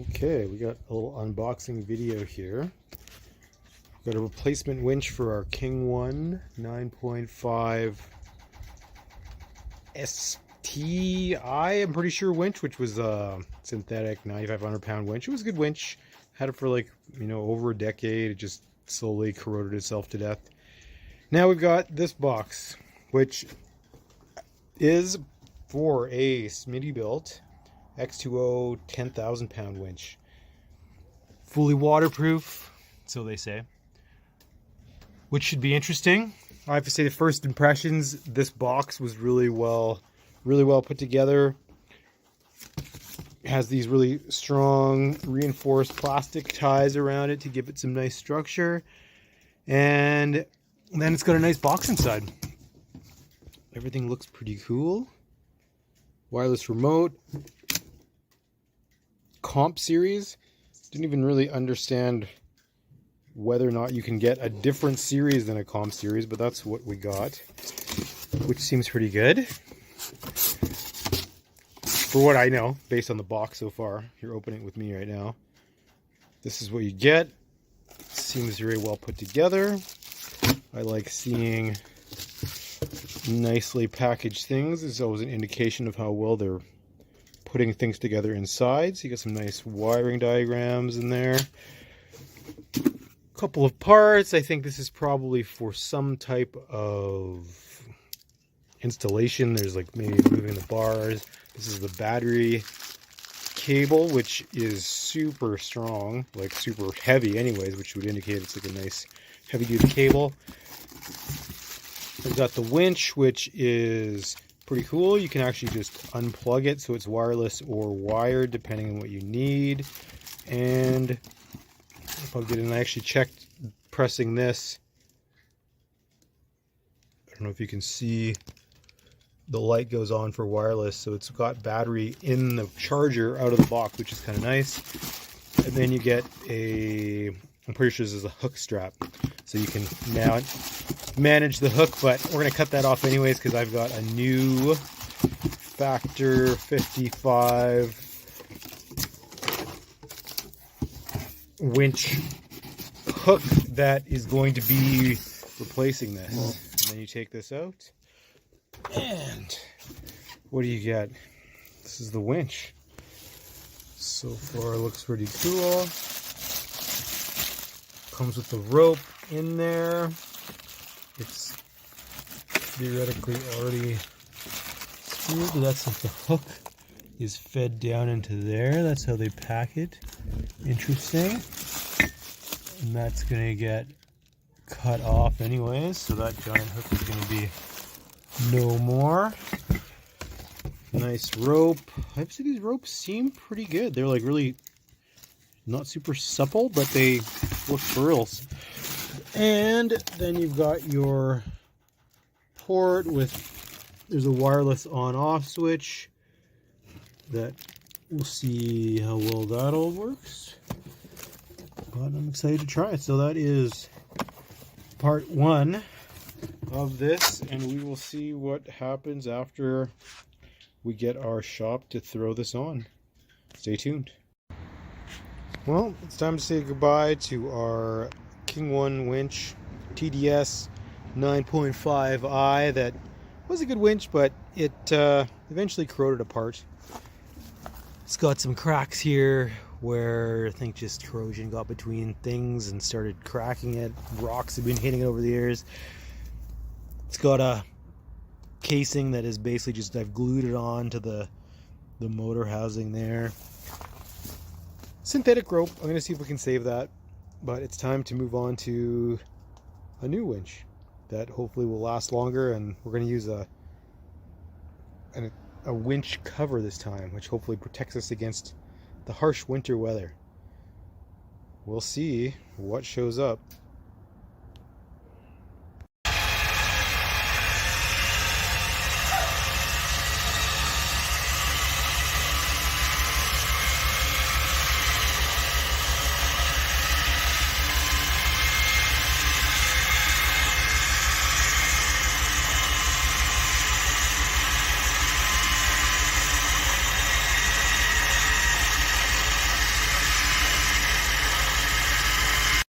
Okay, we got a little unboxing video here. We've got a replacement winch for our Kingone 9.5 STI, I'm pretty sure, winch, which was a synthetic 9,500 pound winch. It was a good winch. Had it for like, over a decade. It just slowly corroded itself to death. Now we've got this box, which is for a Smittybilt X20 10,000 pound winch. Fully waterproof, so they say. Which should be interesting. I have to say, the first impressions, this box was really well put together. It has these really strong reinforced plastic ties around it to give it some nice structure. And then it's got a nice box inside. Everything looks pretty cool. Wireless remote. Comp series. Didn't even really understand whether or not you can get a different series than a comp series, but that's what we got, which seems pretty good for what I know based on the box so far. You're opening it with me right now. This is what you get. Seems very well put together. I like seeing nicely packaged things. It's always an indication of how well they're putting things together inside. So you got some nice wiring diagrams in there. Couple of parts. I think this is probably for some type of installation. There's like maybe moving the bars. This is the battery cable, which is super strong, like super heavy anyways, which would indicate it's like a nice heavy duty cable. I've got the winch, which is pretty cool. You can actually just unplug it, so it's wireless or wired depending on what you need. And I plugged it in. I actually checked pressing this. I don't know if you can see, the light goes on for wireless, so it's got battery in the charger out of the box, which is kind of nice. And then you get I'm pretty sure this is a hook strap, so you can now manage the hook, but we're going to cut that off anyways because I've got a new Factor 55 winch hook that is going to be replacing this. And then you take this out, and what do you get? This is the winch. So far it looks pretty cool. Comes with the rope in there. It's theoretically already screwed, but that's if the hook is fed down into there. That's how they pack it. Interesting. And that's going to get cut off anyways, so that giant hook is going to be no more. Nice rope. I have to say these ropes seem pretty good. They're like really not super supple, but they look frills. And then you've got your port there's a wireless on-off switch that we'll see how well that all works. But I'm excited to try it. So that is part one of this, and we will see what happens after we get our shop to throw this on. Stay tuned. Well, it's time to say goodbye to our Kingone Winch TDS 9.5i. That was a good winch, but it eventually corroded apart. It's got some cracks here where I think just corrosion got between things and started cracking it. Rocks have been hitting it over the years. It's got a casing that is basically just, I've glued it on to the motor housing there. Synthetic rope. I'm going to see if we can save that, but it's time to move on to a new winch that hopefully will last longer, and we're going to use a winch cover this time, which hopefully protects us against the harsh winter weather. We'll see what shows up.